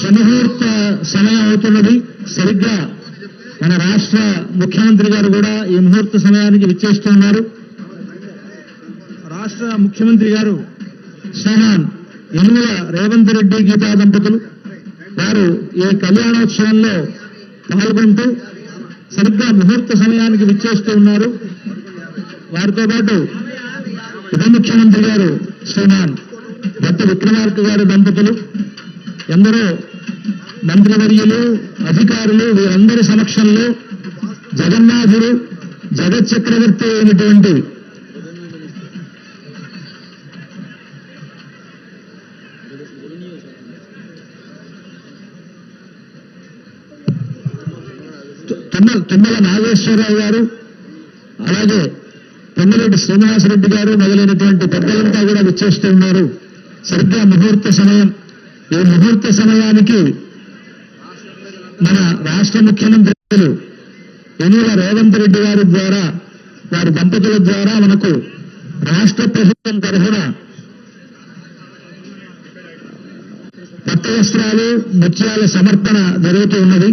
సుముహూర్త సమయం అవుతున్నది. సరిగ్గా మన రాష్ట్ర ముఖ్యమంత్రి గారు కూడా ఈ ముహూర్త సమయానికి విచ్చేస్తున్నారు. రాష్ట్ర ముఖ్యమంత్రి గారు శ్రీమాన్ యనుమల రేవంత్ రెడ్డి గీతా దంపతులు వారు ఈ కళ్యాణోత్సవంలో పాల్గొంటూ సరిగ్గా ముహూర్త సమయానికి విచ్చేస్తూ ఉన్నారు. వారితో పాటు ఉప ముఖ్యమంత్రి గారు శ్రీమాన్ భట్టి విక్రమార్క గారి దంపతులు, ఎందరో మంత్రివర్యులు, అధికారులు, వీరందరి సమక్షంలో జగన్నాథుడు, జగత్ చక్రవర్తి అయినటువంటి తుమ్మల నాగేశ్వరరావు గారు, అలాగే పొంగిరెడ్డి శ్రీనివాసరెడ్డి గారు మొదలైనటువంటి పెద్దలంతా కూడా విచ్చేస్తూ ఉన్నారు. సరిగ్గా ముహూర్త సమయం. ఈ ముహూర్త సమయానికి మన రాష్ట్ర ముఖ్యమంత్రులు యనుమల రేవంత్ రెడ్డి గారి ద్వారా, వారి దంపతుల ద్వారా మనకు రాష్ట్ర ప్రభుత్వం తరఫున పట్టు వస్త్రాలు, ముత్యాల సమర్పణ జరుగుతూ ఉన్నది.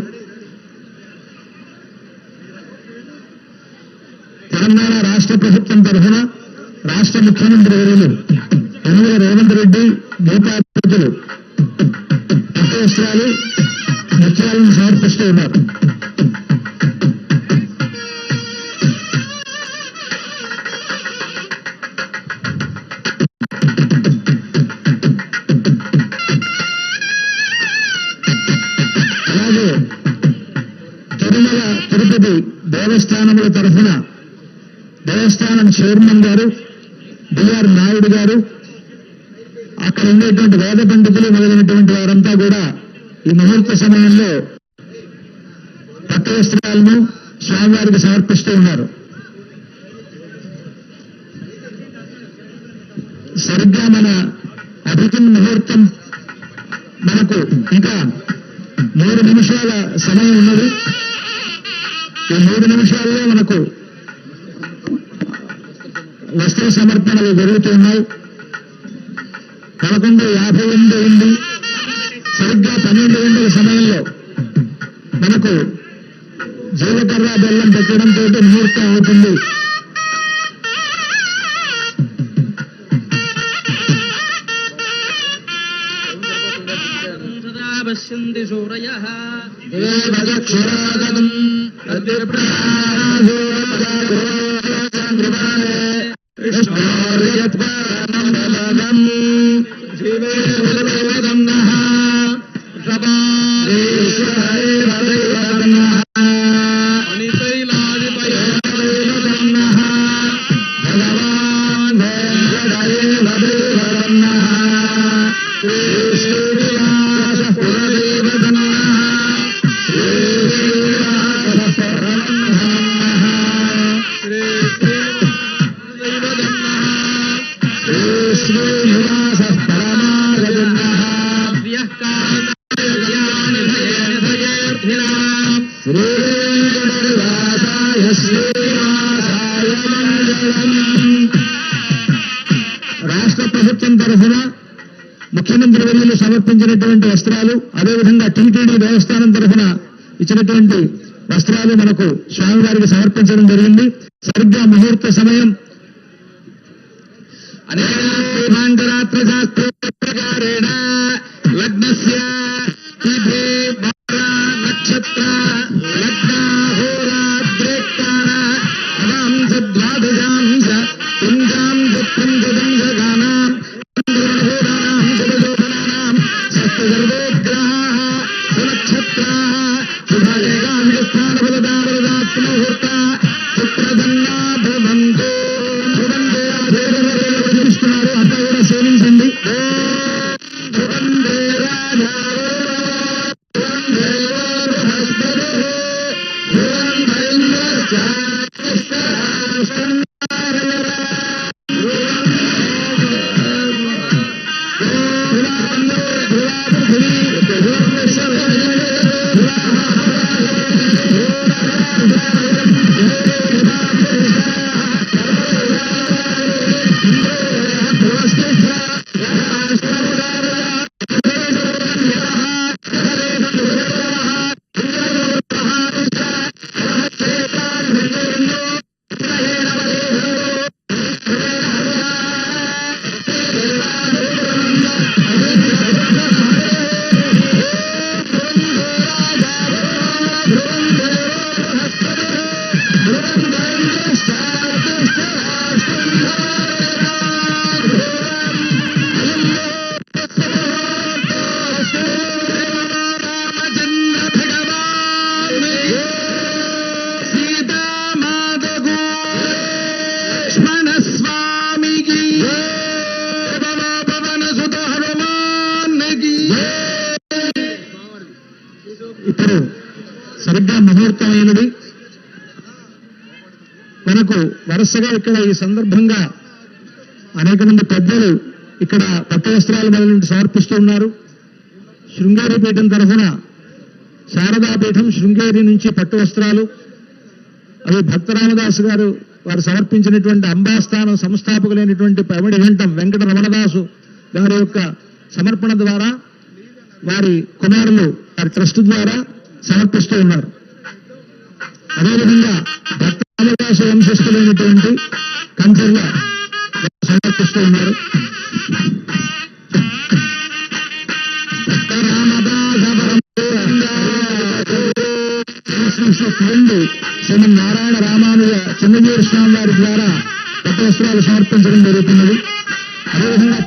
తెలంగాణ రాష్ట్ర ప్రభుత్వం తరఫున రాష్ట్ర ముఖ్యమంత్రి వర్యులు యనుమల రేవంత్ రెడ్డి గీతా దంపతులు పట్టు వస్త్రాలు, ముత్యాలను సమర్పిస్తూ ఉన్నారు. అలాగే తిరుమల తిరుపతి దేవస్థానముల తరఫున దేవస్థానం చైర్మన్ గారు బిఆర్ నాయుడు గారు, అక్కడ ఉండేటువంటి వేద పండితులు మొదలైనటువంటి వారంతా కూడా ఈ ముహూర్త సమయంలో పట్టు వస్త్రాలను స్వామివారికి సమర్పిస్తూ ఉన్నారు. సరిగ్గా మన అభిజిన్ ముహూర్తం మనకు ఇంకా 3 నిమిషాల సమయం ఉన్నది. ఈ 3 నిమిషాల్లో మనకు వస్త్ర సమర్పణలు జరుగుతున్నాయి. 11:58 అయింది. సరిగ్గా 12 గంటల సమయంలో మనకు జీలకర్ర బెల్లం పెట్టడంతో ముహూర్తం అవుతుంది. రాష్ట్ర ప్రభుత్వం తరఫున ముఖ్యమంత్రి వర్యులు సమర్పించినటువంటి వస్త్రాలు, అదేవిధంగా టీటీడీ దేవస్థానం తరఫున ఇచ్చినటువంటి వస్త్రాలు మనకు స్వామివారికి సమర్పించడం జరిగింది. సరిగ్గా ముహూర్త సమయం. ప్రకారేణ లగ్నస్య తిథి నక్షత్ర లగ్న హోరాద్రేక్కాన అవాంశ ద్వాదశాంశ పుంజాం పుంజదంశగానాం హోరానాం శుభశోభనానాం సప్తసర్వోగ్రహాః సునక్షత్రాః శుభలేఖాంగస్థానఫలదావరదాత్మముహూర్త శుక్రదన్నా భవంతు. చూస్తున్నారు, అంతా కూడా సేవించండి. రాజా ముహూర్తమైనది. మనకు వరుసగా ఇక్కడ ఈ సందర్భంగా అనేక మంది పెద్దలు ఇక్కడ పట్టు వస్త్రాలు మొదలు సమర్పిస్తూ ఉన్నారు. శృంగేరి పీఠం తరఫున శారదాపీఠం శృంగేరి నుంచి పట్టు వస్త్రాలు, అవి భక్తరామదాసు గారు వారు సమర్పించినటువంటి అంబాస్థానం సంస్థాపకులైనటువంటి పమిడి ఘంటం వెంకట రమణదాసు గారి యొక్క సమర్పణ ద్వారా వారి కుమారులు వారి ట్రస్ట్ ద్వారా సమర్పిస్తూ ఉన్నారు. అదేవిధంగా భక్తరామదాసు వంశస్థులైనటువంటి కంచర్ల సమర్పిస్తూ ఉన్నారు. శ్రీమన్ నారాయణ రామానుజ చిన్నజీవి స్వామి వారి ద్వారా పట్టు వస్త్రాలు సమర్పించడం జరుగుతున్నది. అదేవిధంగా